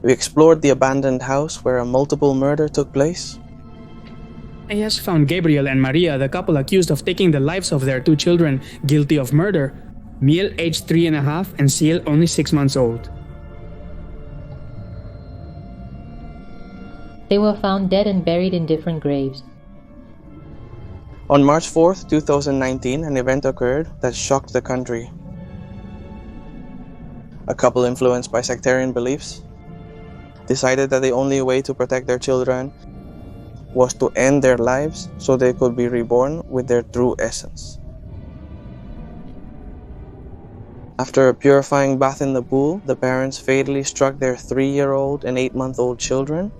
We explored the abandoned house where a multiple murder took place. IS found Gabriel and Maria, the couple accused of taking the lives of their 2 children, guilty of murder. Miel, aged 3.5, and Ciel, only 6 months old. They were found dead and buried in different graves. On March 4th, 2019, an event occurred that shocked the country. A couple influenced by sectarian beliefs decided that the only way to protect their children was to end their lives so they could be reborn with their true essence. After a purifying bath in the pool, the parents fatally struck their 3-year-old and 8-month-old children.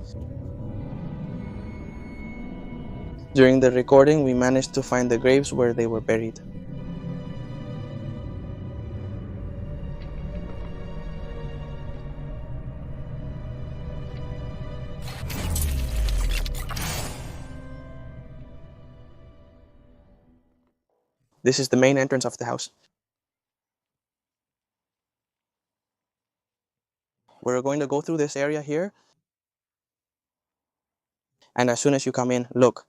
During the recording, we managed to find the graves where they were buried. This is the main entrance of the house. We're going to go through this area here. And as soon as you come in, look.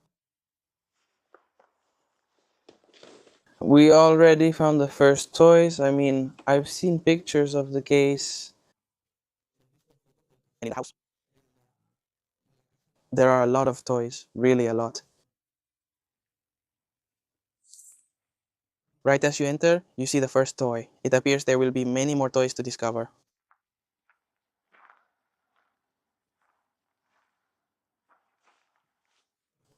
We already found the first toys. I mean, I've seen pictures of the case in the house. There are a lot of toys, really a lot. Right as you enter, you see the first toy. It appears there will be many more toys to discover.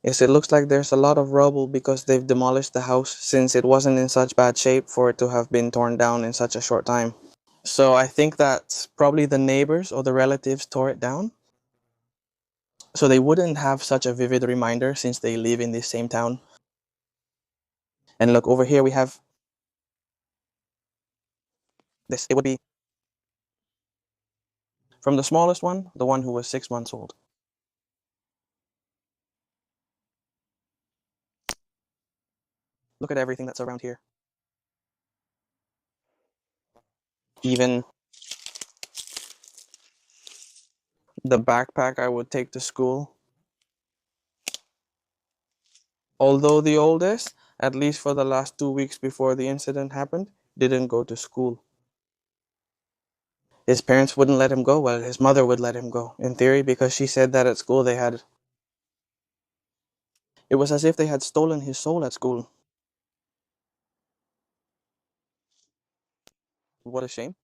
Yes, it looks like there's a lot of rubble because they've demolished the house since it wasn't in such bad shape for it to have been torn down in such a short time. So I think that probably the neighbors or the relatives tore it down. So they wouldn't have such a vivid reminder since they live in this same town. And look, over here we have this. It would be from the smallest one, the one who was 6 months old. Look at everything that's around here. Even the backpack I would take to school. Although the oldest, at least for the last 2 weeks before the incident happened, didn't go to school. His parents wouldn't let him go. Well, his mother would let him go, in theory, because she said that at school it was as if they had stolen his soul at school. What a shame.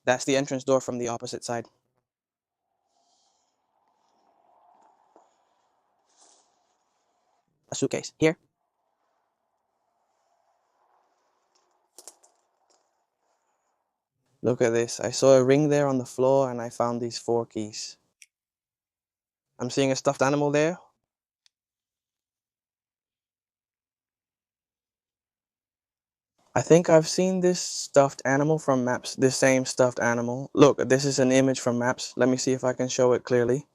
That's the entrance door from the opposite side. A suitcase. Here. Look at this. I saw a ring there on the floor and I found these 4 keys. I'm seeing a stuffed animal there. I think I've seen this stuffed animal from maps. This same stuffed animal. Look, this is an image from maps. Let me see if I can show it clearly.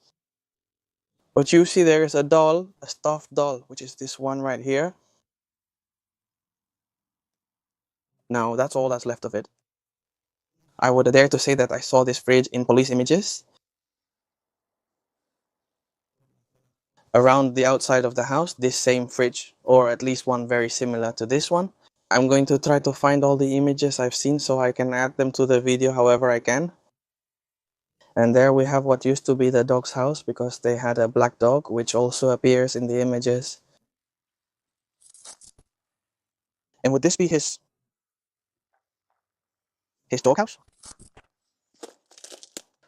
What you see there is a doll, a stuffed doll, which is this one right here. Now, that's all that's left of it. I would dare to say that I saw this fridge in police images. Around the outside of the house, this same fridge, or at least one very similar to this one. I'm going to try to find all the images I've seen so I can add them to the video however I can. And there we have what used to be the dog's house because they had a black dog, which also appears in the images. And would this be his doghouse?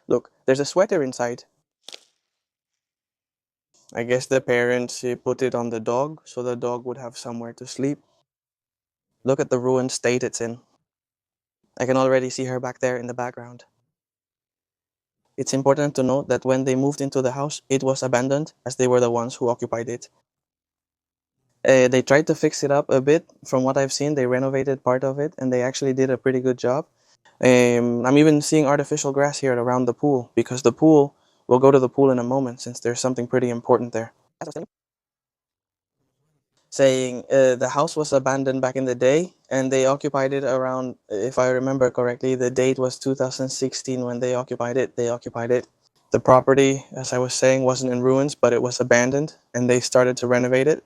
Look, there's a sweater inside. I guess the parents put it on the dog so the dog would have somewhere to sleep. Look at the ruined state it's in. I can already see her back there in the background. It's important to note that when they moved into the house, it was abandoned as they were the ones who occupied it. They tried to fix it up a bit. From what I've seen, they renovated part of it and they actually did a pretty good job. I'm even seeing artificial grass here around the pool because the pool, we'll go to the pool in a moment since there's something pretty important there. saying the house was abandoned back in the day, and they occupied it around, if I remember correctly, the date was 2016 when they occupied it. They occupied it. The property, as I was saying, wasn't in ruins, but it was abandoned, and they started to renovate it.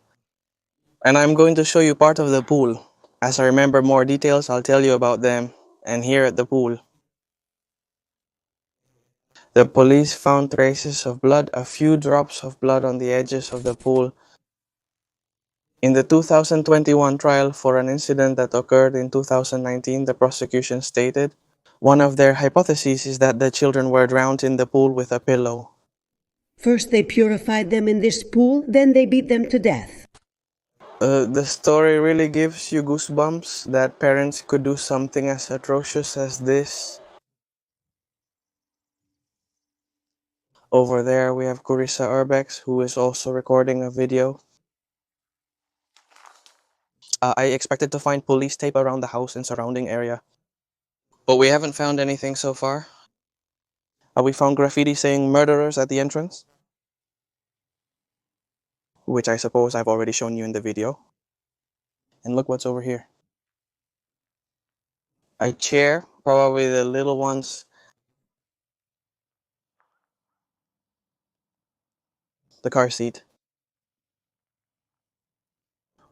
And I'm going to show you part of the pool. As I remember more details, I'll tell you about them. And here at the pool, the police found traces of blood, a few drops of blood on the edges of the pool. In the 2021 trial for an incident that occurred in 2019, the prosecution stated one of their hypotheses is that the children were drowned in the pool with a pillow. First they purified them in this pool, then they beat them to death. The story really gives you goosebumps that parents could do something as atrocious as this. Over there we have Carissa Urbex, who is also recording a video. I expected to find police tape around the house and surrounding area, but we haven't found anything so far. We found graffiti saying murderers at the entrance, which I suppose I've already shown you in the video. And look what's over here. A chair, probably the little ones. The car seat.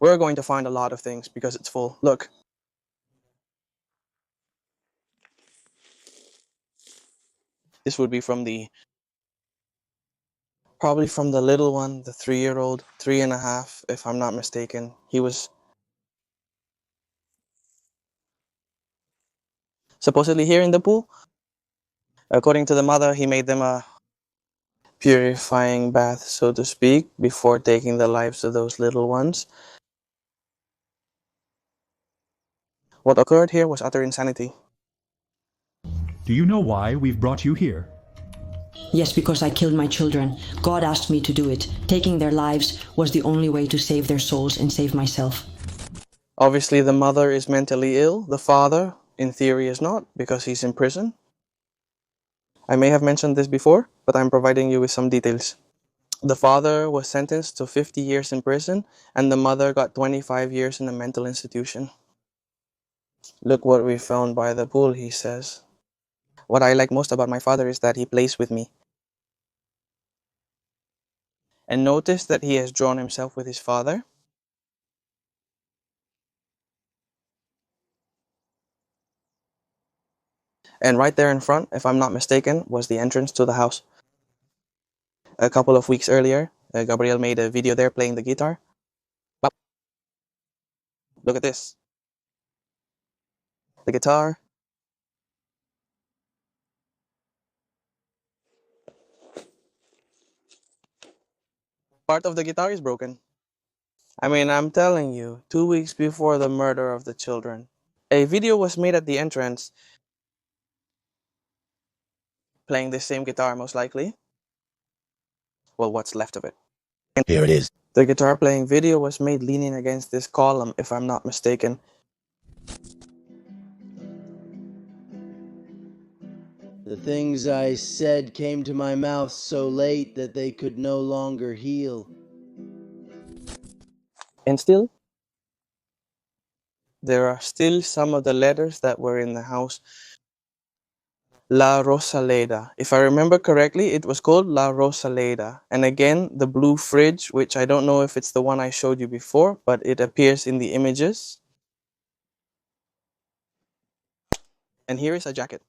We're going to find a lot of things because it's full. Look. This would be from probably from the little one, the 3-year-old, 3.5, if I'm not mistaken. He was supposedly here in the pool. According to the mother, he made them a purifying bath, so to speak, before taking the lives of those little ones. What occurred here was utter insanity. Do you know why we've brought you here? Yes, because I killed my children. God asked me to do it. Taking their lives was the only way to save their souls and save myself. Obviously, the mother is mentally ill. The father, in theory, is not, because he's in prison. I may have mentioned this before, but I'm providing you with some details. The father was sentenced to 50 years in prison, and the mother got 25 years in a mental institution. Look what we found by the pool, he says. What I like most about my father is that he plays with me. And notice that he has drawn himself with his father. And right there in front, if I'm not mistaken, was the entrance to the house. A couple of weeks earlier, Gabriel made a video there playing the guitar. Wow. Look at this. The guitar. Part of the guitar is broken. I mean, I'm telling you, 2 weeks before the murder of the children, a video was made at the entrance playing the same guitar, most likely. Well, what's left of it. Here it is. The guitar playing video was made leaning against this column, if I'm not mistaken. The things I said came to my mouth so late that they could no longer heal. And still, there are still some of the letters that were in the house. La Rosaleda. If I remember correctly, it was called La Rosaleda. And again, the blue fridge, which I don't know if it's the one I showed you before, but it appears in the images. And here is a jacket.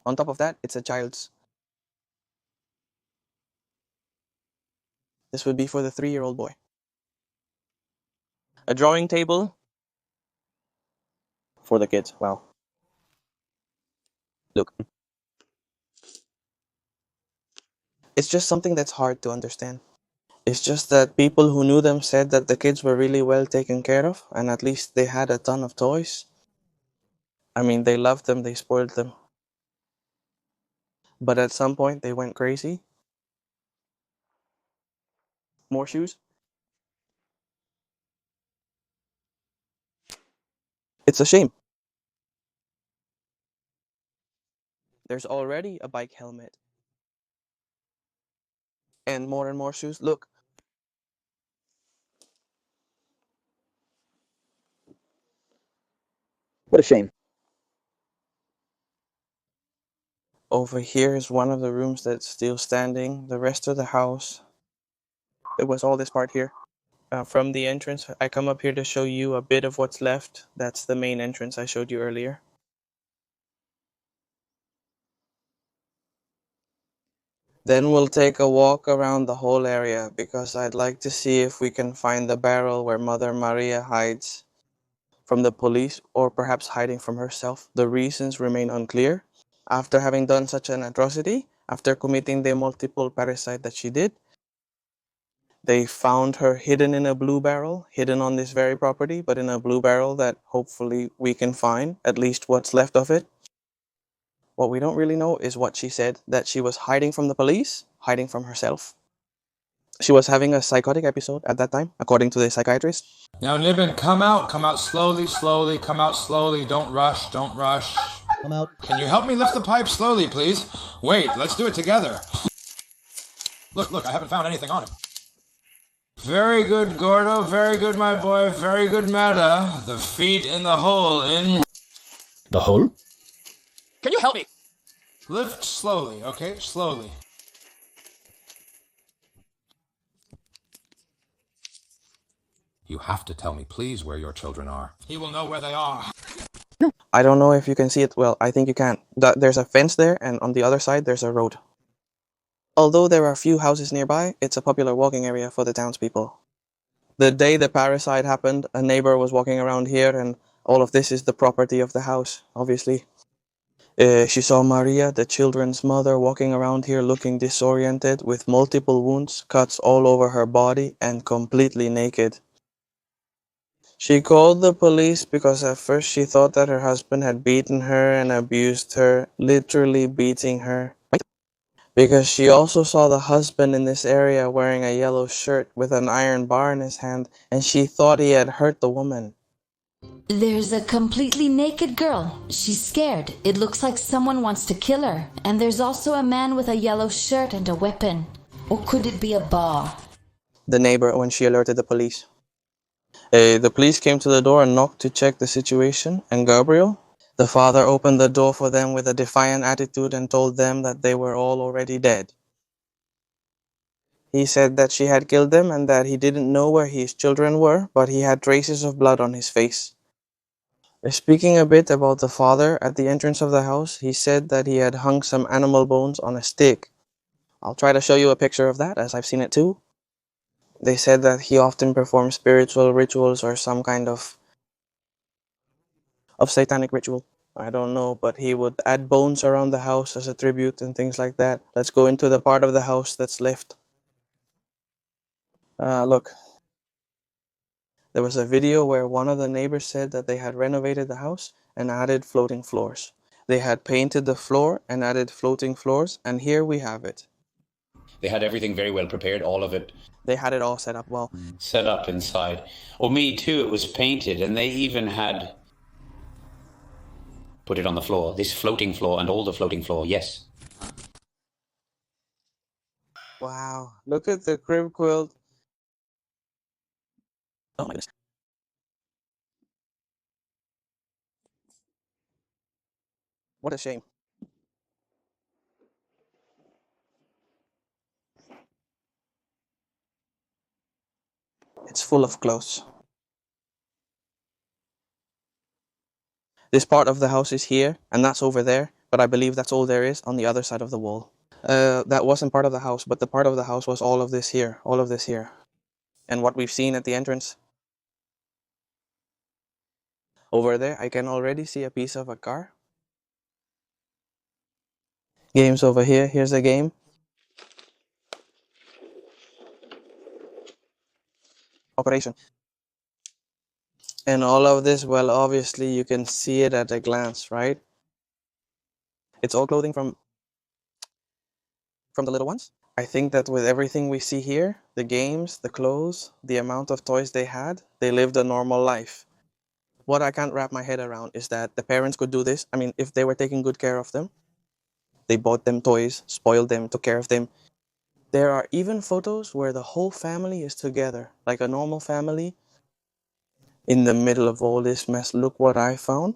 On top of that, it's a child's. This would be for the 3-year-old boy. A drawing table for the kids. Wow. Look. It's just something that's hard to understand. It's just that people who knew them said that the kids were really well taken care of, and at least they had a ton of toys. I mean, they loved them, they spoiled them. But at some point, they went crazy. More shoes. It's a shame. There's already a bike helmet. And more shoes. Look, What a shame. over here is one of the rooms that's still standing. The rest of the house, it was all this part here. From the entrance, I come up here to show you a bit of what's left. That's the main entrance I showed you earlier. Then we'll take a walk around the whole area because I'd like to see if we can find the barrel where Mother Maria hides from the police or perhaps hiding from herself. The reasons remain unclear. After having done such an atrocity, after committing the multiple parricide that she did, they found her hidden in a blue barrel, hidden on this very property, but in a blue barrel that hopefully we can find, at least what's left of it. What we don't really know is what she said, that she was hiding from the police, hiding from herself. She was having a psychotic episode at that time, according to the psychiatrist. Now, Nibbin, come out slowly, come out slowly, don't rush. Come out. Can you help me lift the pipe slowly, please? Wait, let's do it together. Look, I haven't found anything on him. Very good, Gordo, very good, my boy, very good, Meta. The feet in the hole in... The hole? Can you help me? Lift slowly, okay? Slowly. You have to tell me, please, where your children are. He will know where they are. I don't know if you can see it. Well, I think you can. There's a fence there, and on the other side, there's a road. Although there are few houses nearby, it's a popular walking area for the townspeople. The day the parricide happened, a neighbor was walking around here, and all of this is the property of the house, obviously. She saw Maria, the children's mother, walking around here looking disoriented, with multiple wounds, cuts all over her body, and completely naked. She called the police because at first she thought that her husband had beaten her and abused her, literally beating her. Because she also saw the husband in this area wearing a yellow shirt with an iron bar in his hand, and she thought he had hurt the woman. There's a completely naked girl. She's scared. It looks like someone wants to kill her. And there's also a man with a yellow shirt and a weapon. Or could it be a bar? The neighbor, when she alerted the police. The police came to the door and knocked to check the situation, and Gabriel, the father, opened the door for them with a defiant attitude and told them that they were all already dead. He said that she had killed them and that he didn't know where his children were, but he had traces of blood on his face. Speaking a bit about the father, at the entrance of the house, he said that he had hung some animal bones on a stick. I'll try to show you a picture of that, as I've seen it too. They said that he often performed spiritual rituals or some kind of satanic ritual. I don't know, but he would add bones around the house as a tribute and things like that. Let's go into the part of the house that's left. Look. There was a video where one of the neighbors said that they had renovated the house and added floating floors. They had painted the floor and added floating floors, and here we have it. They had everything very well prepared, all of it. They had it all set up well. Set up inside. Oh, me too, it was painted, and they even had put it on the floor. This floating floor and all the floating floor, yes. Wow, look at the crib quilt. Oh my goodness. What a shame. It's full of clothes. This part of the house is here, and that's over there, but I believe that's all there is on the other side of the wall. That wasn't part of the house, but the part of the house was all of this here, And what we've seen at the entrance. Over there, I can already see a piece of a car. Games over here, here's a game. Operation. And all of this, well, obviously you can see it at a glance, right? It's all clothing from the little ones. I think that with everything we see here, the games, the clothes, the amount of toys they had, they lived a normal life. What I can't wrap my head around is that the parents could do this. I mean, if they were taking good care of them, they bought them toys, spoiled them, took care of them. There are even photos where the whole family is together, like a normal family. In the middle of all this mess, look what I found.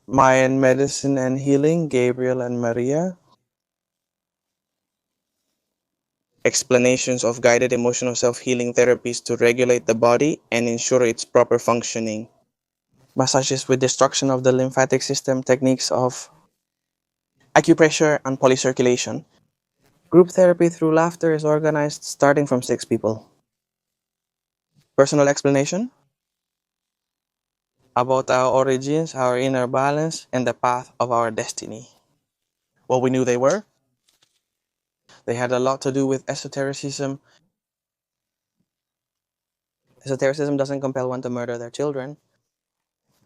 Mayan medicine and healing, Gabriel and Maria. Explanations of guided emotional self-healing therapies to regulate the body and ensure its proper functioning. Massages with destruction of the lymphatic system, techniques of acupressure and polycirculation. Group therapy through laughter is organized starting from 6 people. Personal explanation about our origins, our inner balance, and the path of our destiny. What we knew they were. They had a lot to do with esotericism. Esotericism doesn't compel one to murder their children.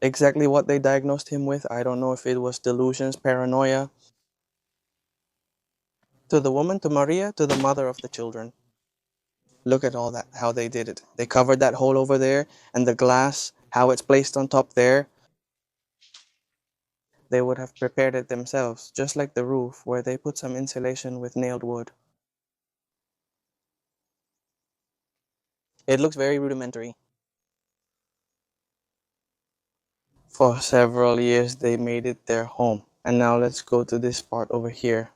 Exactly what they diagnosed him with, I don't know if it was delusions, paranoia. To the woman, to Maria, to the mother of the children. Look at all that, how they did it. They covered that hole over there, and the glass, how it's placed on top there. They would have prepared it themselves, just like the roof, where they put some insulation with nailed wood. It looks very rudimentary. For several years, they made it their home. And now let's go to this part over here.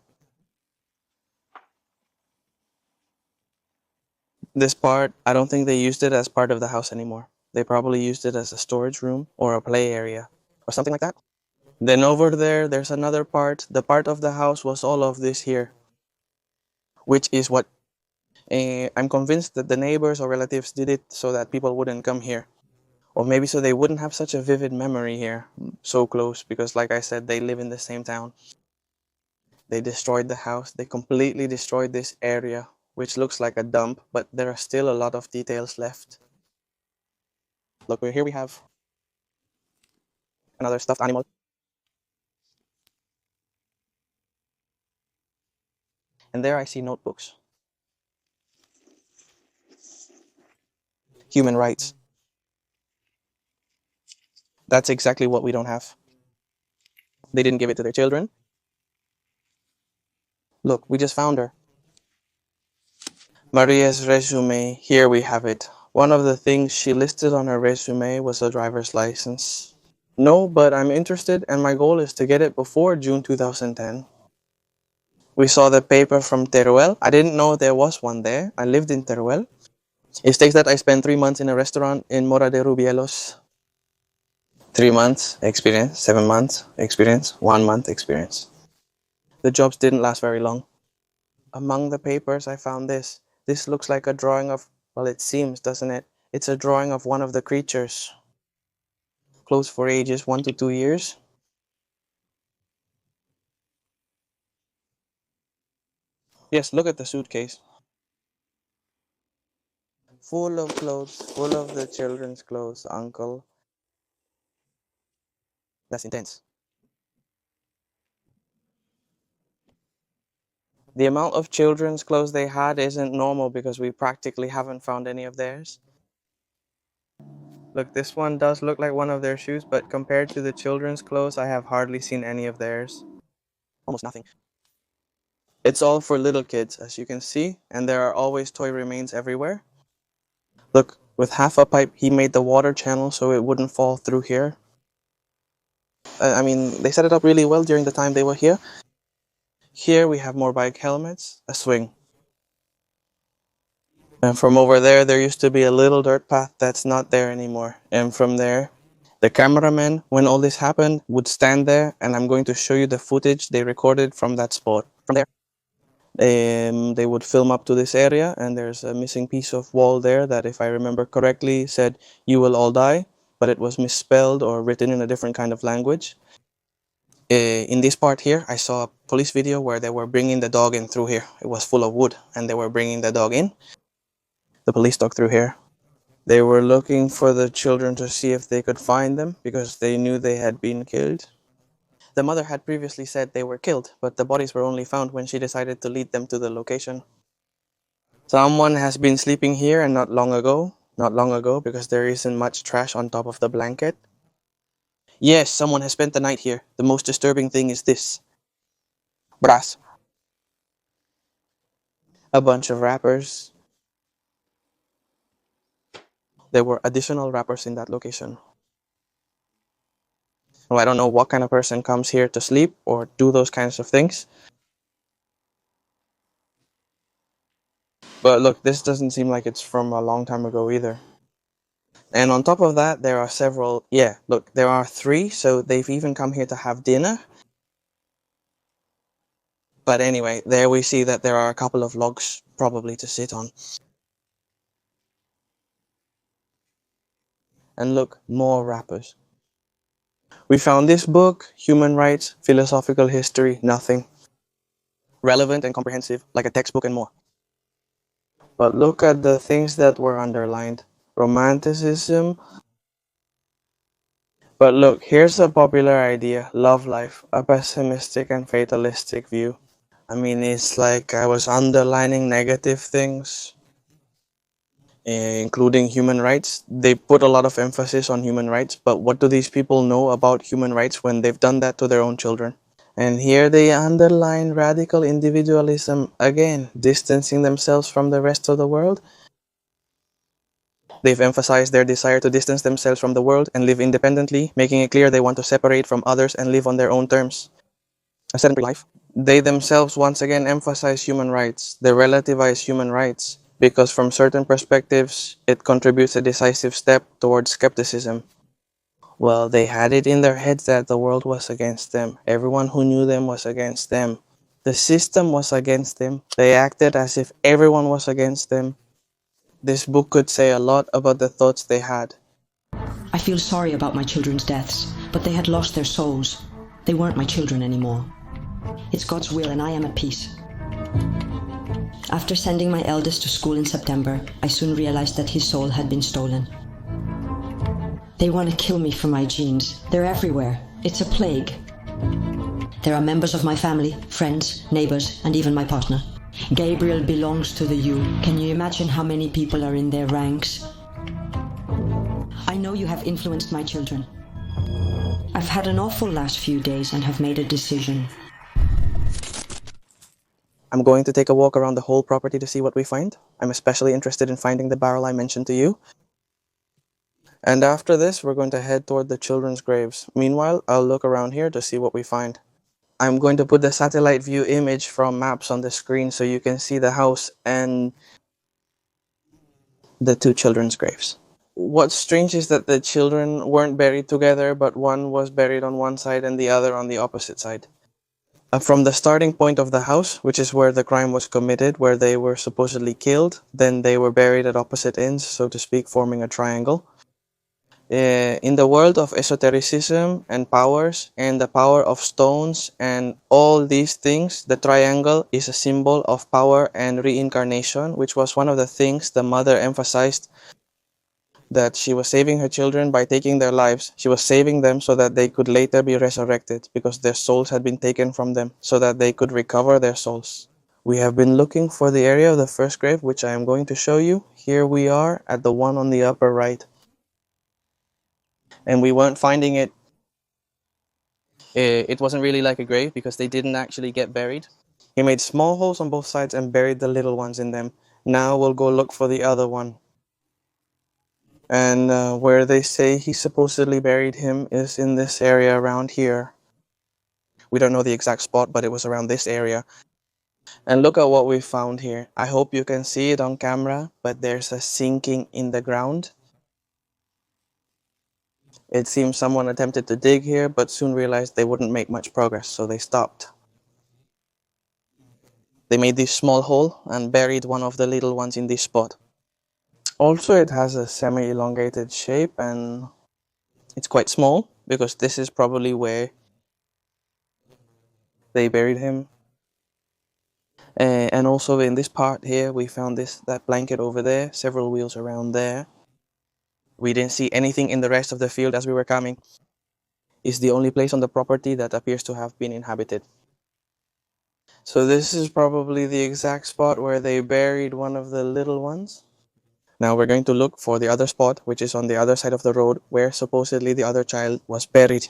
This part, I don't think they used it as part of the house anymore. They probably used it as a storage room or a play area or something like that. Then over there, there's another part. The part of the house was all of this here, which is what I'm convinced that the neighbors or relatives did it so that people wouldn't come here. Or maybe so they wouldn't have such a vivid memory here, so close, because like I said, they live in the same town. They destroyed the house. They completely destroyed this area, which looks like a dump, but there are still a lot of details left. Look, here we have another stuffed animal. And there I see notebooks. Human rights. That's exactly what we don't have. They didn't give it to their children. Look, we just found her. Maria's resume, here we have it. One of the things she listed on her resume was a driver's license. No, but I'm interested and my goal is to get it before June 2010. We saw the paper from Teruel. I didn't know there was one there. I lived in Teruel. It states that I spent 3 months in a restaurant in Mora de Rubielos. 3 months experience, 7 months experience, 1 month experience. The jobs didn't last very long. Among the papers, I found this. This looks like a drawing of, well, it seems, doesn't it? It's a drawing of one of the creatures. Closed for ages 1 to 2 years. Yes, look at the suitcase. Full of clothes, full of the children's clothes, uncle. That's intense. The amount of children's clothes they had isn't normal because we practically haven't found any of theirs. Look, this one does look like one of their shoes, but compared to the children's clothes, I have hardly seen any of theirs. Almost nothing. It's all for little kids, as you can see, and there are always toy remains everywhere. Look, with half a pipe, he made the water channel so it wouldn't fall through here. I mean, they set it up really well during the time they were here. Here we have more bike helmets, a swing. And from over there, there used to be a little dirt path that's not there anymore. And from there, the cameraman, when all this happened, would stand there, and I'm going to show you the footage they recorded from that spot. From there, they would film up to this area, and there's a missing piece of wall there that, if I remember correctly, said, "You will all die," but it was misspelled or written in a different kind of language. In this part here, I saw a police video where they were bringing the dog in through here. It was full of wood, and they were bringing the dog in. The police dog through here. They were looking for the children to see if they could find them because they knew they had been killed. The mother had previously said they were killed, but the bodies were only found when she decided to lead them to the location. Someone has been sleeping here and not long ago because there isn't much trash on top of the blanket. Yes, someone has spent the night here. The most disturbing thing is this. Brass. a bunch of wrappers. There were additional wrappers in that location. Well, I don't know what kind of person comes here to sleep or do those kinds of things. But look, this doesn't seem like it's from a long time ago either. And on top of that, there are several, yeah, look, there are 3, so they've even come here to have dinner. But anyway, there we see that there are a couple of logs probably to sit on. And look, more wrappers. We found this book, Human Rights, Philosophical History, nothing. Relevant and comprehensive, like a textbook and more. But look at the things that were underlined. Romanticism. But look, here's a popular idea, love life, a pessimistic and fatalistic view. I mean, it's like I was underlining negative things, including human rights. They put a lot of emphasis on human rights, but what do these people know about human rights when they've done that to their own children? And here they underline radical individualism again, distancing themselves from the rest of the world. They've emphasized their desire to distance themselves from the world and live independently, making it clear they want to separate from others and live on their own terms. A sedentary life. They themselves once again emphasize human rights. They relativize human rights because from certain perspectives, it contributes a decisive step towards skepticism. Well, they had it in their heads that the world was against them. Everyone who knew them was against them. The system was against them. They acted as if everyone was against them. This book could say a lot about the thoughts they had. I feel sorry about my children's deaths, but they had lost their souls. They weren't my children anymore. It's God's will and I am at peace. After sending my eldest to school in September, I soon realized that his soul had been stolen. They want to kill me for my genes. They're everywhere. It's a plague. There are members of my family, friends, neighbors, and even my partner. Gabriel belongs to the U. Can you imagine how many people are in their ranks? I know you have influenced my children. I've had an awful last few days and have made a decision. I'm going to take a walk around the whole property to see what we find. I'm especially interested in finding the barrel I mentioned to you. And after this, we're going to head toward the children's graves. Meanwhile, I'll look around here to see what we find. I'm going to put the satellite view image from maps on the screen so you can see the house and the 2 children's graves. What's strange is that the children weren't buried together, but one was buried on one side and the other on the opposite side. From the starting point of the house, which is where the crime was committed, where they were supposedly killed, then they were buried at opposite ends, so to speak, forming a triangle. In the world of esotericism and powers and the power of stones and all these things, the triangle is a symbol of power and reincarnation, which was one of the things the mother emphasized, that she was saving her children by taking their lives. She was saving them so that they could later be resurrected because their souls had been taken from them, so that they could recover their souls. We have been looking for the area of the first grave, which I am going to show you. Here we are at the one on the upper right. And we weren't finding it. It wasn't really like a grave because they didn't actually get buried. He made small holes on both sides and buried the little ones in them. Now we'll go look for the other one. And where they say he supposedly buried him is in this area around here. We don't know the exact spot, but it was around this area. And look at what we found here. I hope you can see it on camera, but there's a sinking in the ground. It seems someone attempted to dig here, but soon realized they wouldn't make much progress, so they stopped. They made this small hole and buried one of the little ones in this spot. Also, it has a semi-elongated shape and it's quite small because this is probably where they buried him. And also in this part here, we found that blanket over there, several wheels around there. We didn't see anything in the rest of the field as we were coming. It's the only place on the property that appears to have been inhabited. So this is probably the exact spot where they buried one of the little ones. Now we're going to look for the other spot, which is on the other side of the road, where supposedly the other child was buried.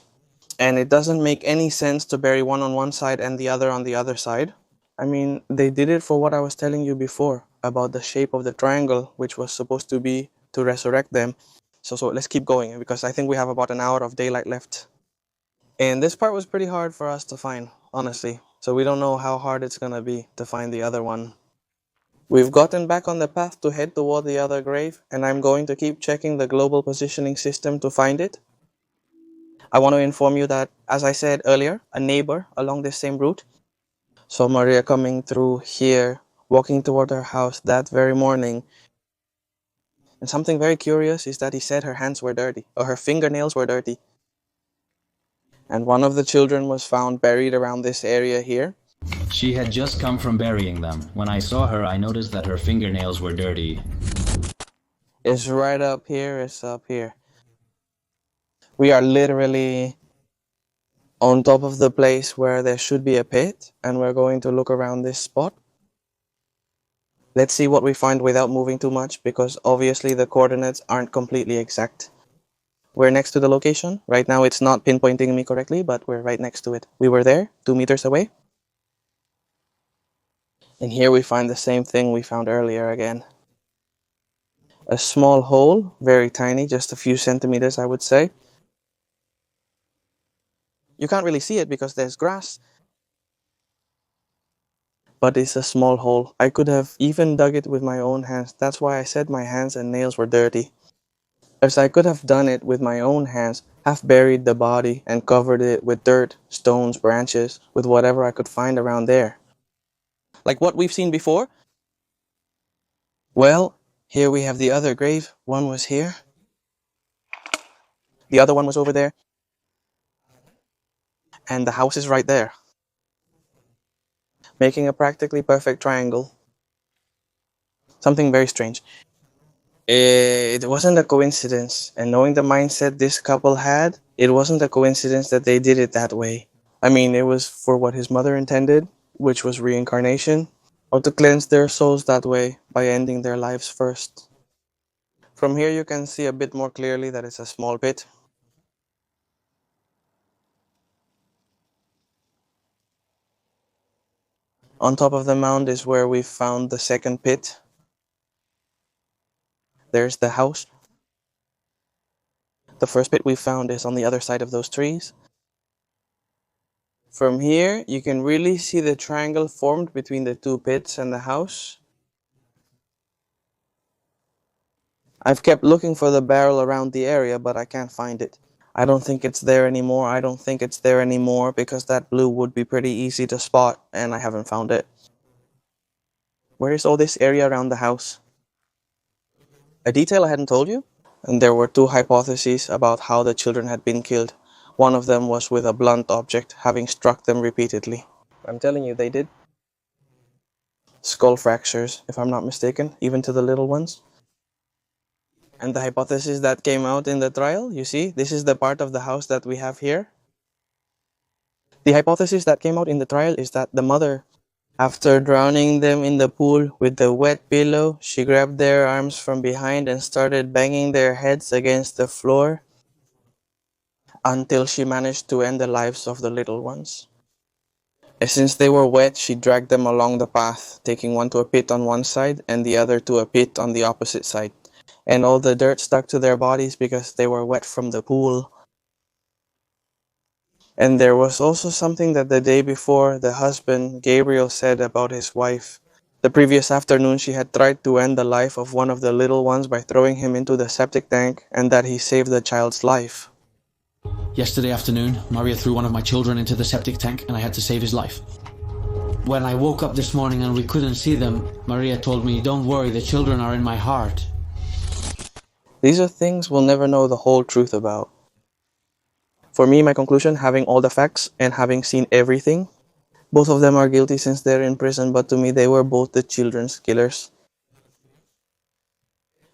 And it doesn't make any sense to bury one on one side and the other on the other side. I mean, they did it for what I was telling you before about the shape of the triangle, which was supposed to be to resurrect them. So let's keep going because I think we have about an hour of daylight left. And this part was pretty hard for us to find, honestly. So we don't know how hard it's gonna be to find the other one. We've gotten back on the path to head toward the other grave, and I'm going to keep checking the global positioning system to find it. I want to inform you that, as I said earlier, a neighbor along this same route saw Maria coming through here, walking toward her house that very morning. And something very curious is that he said her hands were dirty, or her fingernails were dirty. And one of the children was found buried around this area here. She had just come from burying them. When I saw her, I noticed that her fingernails were dirty. It's right up here, it's up here. We are literally on top of the place where there should be a pit, and we're going to look around this spot. Let's see what we find without moving too much, because obviously the coordinates aren't completely exact. We're next to the location. Right now it's not pinpointing me correctly, but we're right next to it. We were there, 2 meters away. And here we find the same thing we found earlier again. A small hole, very tiny, just a few centimeters I would say. You can't really see it because there's grass. But it's a small hole. I could have even dug it with my own hands. That's why I said my hands and nails were dirty. As I could have done it with my own hands, have buried the body and covered it with dirt, stones, branches, with whatever I could find around there. Like what we've seen before. Well, here we have the other grave. One was here. The other one was over there. And the house is right there, making a practically perfect triangle. Something very strange. It wasn't a coincidence, and knowing the mindset this couple had, it wasn't a coincidence that they did it that way. I mean, it was for what his mother intended, which was reincarnation, or to cleanse their souls that way by ending their lives first. From here you can see a bit more clearly that it's a small pit. On top of the mound is where we found the second pit. There's the house. The first pit we found is on the other side of those trees. From here, you can really see the triangle formed between the two pits and the house. I've kept looking for the barrel around the area, but I can't find it. I don't think it's there anymore. I don't think it's there anymore because that blue would be pretty easy to spot, and I haven't found it. Where is all this area around the house? A detail I hadn't told you? And there were two hypotheses about how the children had been killed. One of them was with a blunt object, having struck them repeatedly. I'm telling you, they did. Skull fractures, if I'm not mistaken, even to the little ones. And the hypothesis that came out in the trial, you see, this is the part of the house that we have here. The hypothesis that came out in the trial is that the mother, after drowning them in the pool with the wet pillow, she grabbed their arms from behind and started banging their heads against the floor until she managed to end the lives of the little ones. And since they were wet, she dragged them along the path, taking one to a pit on one side and the other to a pit on the opposite side. And all the dirt stuck to their bodies because they were wet from the pool. And there was also something that the day before the husband, Gabriel, said about his wife. The previous afternoon she had tried to end the life of one of the little ones by throwing him into the septic tank, and that he saved the child's life. Yesterday afternoon, Maria threw one of my children into the septic tank and I had to save his life. When I woke up this morning and we couldn't see them, Maria told me, "Don't worry, the children are in my heart." These are things we'll never know the whole truth about. For me, my conclusion, having all the facts and having seen everything, both of them are guilty since they're in prison, but to me they were both the children's killers.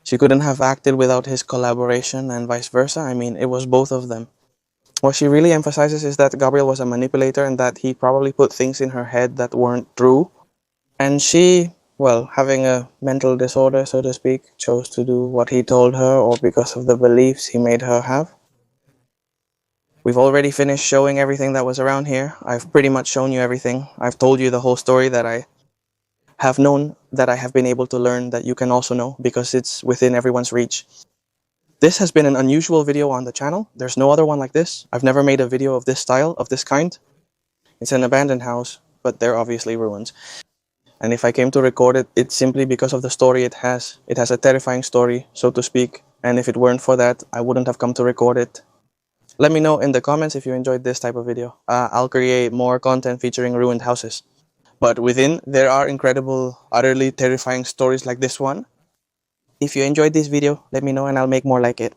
She couldn't have acted without his collaboration and vice versa. I mean, it was both of them. What she really emphasizes is that Gabriel was a manipulator and that he probably put things in her head that weren't true. And she, well, having a mental disorder, so to speak, chose to do what he told her or because of the beliefs he made her have. We've already finished showing everything that was around here. I've pretty much shown you everything. I've told you the whole story that I have known, that I have been able to learn, that you can also know, because it's within everyone's reach. This has been an unusual video on the channel. There's no other one like this. I've never made a video of this style, of this kind. It's an abandoned house, but they're obviously ruins. And if I came to record it, it's simply because of the story it has. It has a terrifying story, so to speak. And if it weren't for that, I wouldn't have come to record it. Let me know in the comments if you enjoyed this type of video. I'll create more content featuring ruined houses. But within, there are incredible, utterly terrifying stories like this one. If you enjoyed this video, let me know and I'll make more like it.